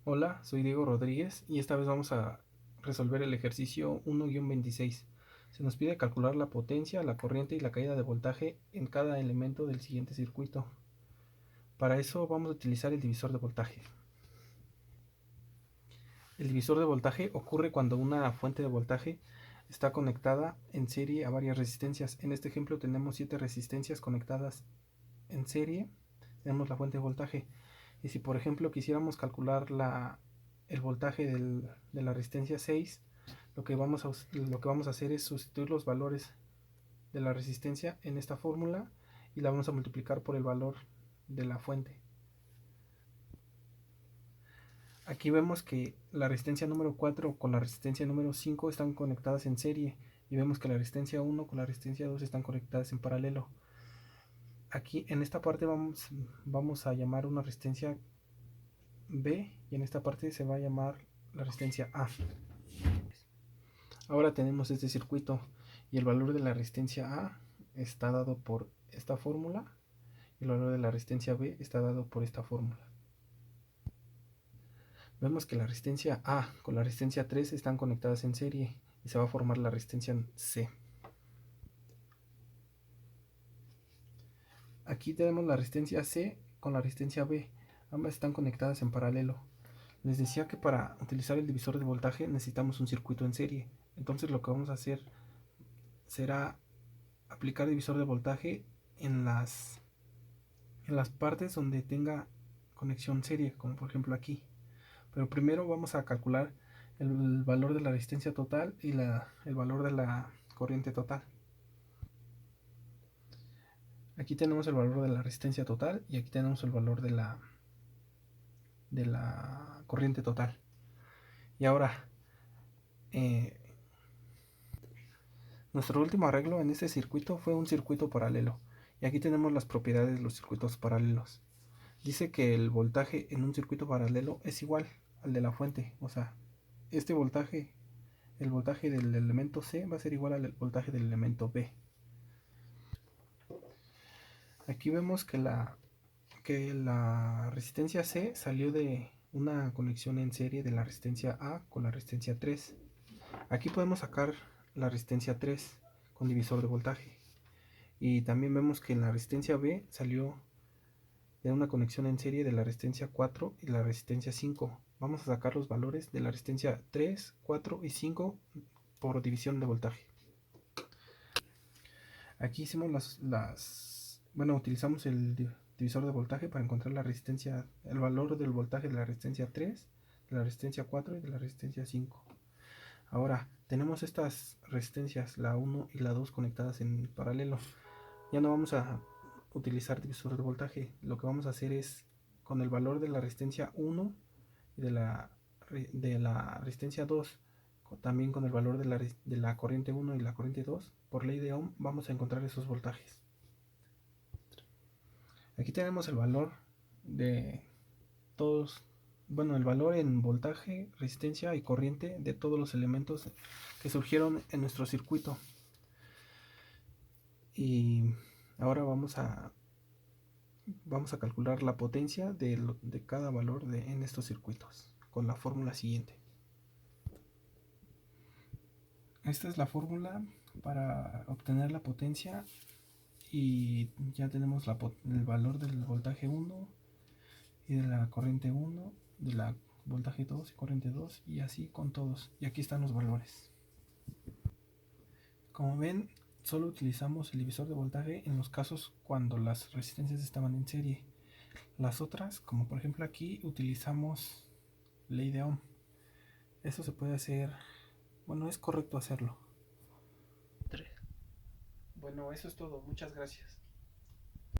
Hola, soy Diego Rodríguez y esta vez vamos a resolver el ejercicio 1-26. Se nos pide calcular la potencia, la corriente y la caída de voltaje en cada elemento del siguiente circuito. Para eso vamos a utilizar el divisor de voltaje. El divisor de voltaje ocurre cuando una fuente de voltaje está conectada en serie a varias resistencias. En este ejemplo tenemos 7 resistencias conectadas en serie. Tenemos la fuente de voltaje. Y si por ejemplo quisiéramos calcular el voltaje de la resistencia 6, lo que vamos a hacer es sustituir los valores de la resistencia en esta fórmula y la vamos a multiplicar por el valor de la fuente. Aquí vemos que la resistencia número 4 con la resistencia número 5 están conectadas en serie y vemos que la resistencia 1 con la resistencia 2 están conectadas en paralelo. Aquí en esta parte vamos a llamar una resistencia B y en esta parte se va a llamar la resistencia A. Ahora tenemos este circuito y el valor de la resistencia A está dado por esta fórmula y el valor de la resistencia B está dado por esta fórmula. Vemos que la resistencia A con la resistencia 3 están conectadas en serie y se va a formar la resistencia C. Aquí tenemos la resistencia C con la resistencia B, ambas están conectadas en paralelo. Les decía que para utilizar el divisor de voltaje necesitamos un circuito en serie, entonces lo que vamos a hacer será aplicar divisor de voltaje en las partes donde tenga conexión serie, como por ejemplo aquí. Pero primero vamos a calcular el valor de la resistencia total y el valor de la corriente total. Aquí tenemos el valor de la resistencia total y aquí tenemos el valor de la corriente total. Y ahora, eh, nuestro último arreglo en este circuito fue un circuito paralelo. Y aquí tenemos las propiedades de los circuitos paralelos. Dice que el voltaje en un circuito paralelo es igual al de la fuente. O sea, este voltaje, el voltaje del elemento C va a ser igual al voltaje del elemento B. Aquí vemos que la resistencia C salió de una conexión en serie de la resistencia A con la resistencia 3. Aquí podemos sacar la resistencia 3 con divisor de voltaje. Y también vemos que la resistencia B salió de una conexión en serie de la resistencia 4 y la resistencia 5. Vamos a sacar los valores de la resistencia 3, 4 y 5 por división de voltaje. Aquí hicimos utilizamos el divisor de voltaje para encontrar el valor del voltaje de la resistencia 3, de la resistencia 4 y de la resistencia 5. Ahora, tenemos estas resistencias, la 1 y la 2 conectadas en paralelo. Ya no vamos a utilizar divisor de voltaje. Lo que vamos a hacer es, con el valor de la resistencia 1 y de la resistencia 2, también con el valor de la corriente 1 y la corriente 2, por ley de Ohm, vamos a encontrar esos voltajes. Aquí tenemos el valor de todos, el valor en voltaje, resistencia y corriente de todos los elementos que surgieron en nuestro circuito. Y ahora vamos a calcular la potencia de cada valor en estos circuitos con la fórmula siguiente. Esta es la fórmula para obtener la potencia y ya tenemos el valor del voltaje 1 y de la corriente 1, de la voltaje 2 y corriente 2 y así con todos. Y aquí están los valores. Como ven, solo utilizamos el divisor de voltaje en los casos cuando las resistencias estaban en serie. Las otras, como por ejemplo aquí, utilizamos ley de Ohm. Eso se puede hacer, es correcto hacerlo. Bueno, eso es todo. Muchas gracias.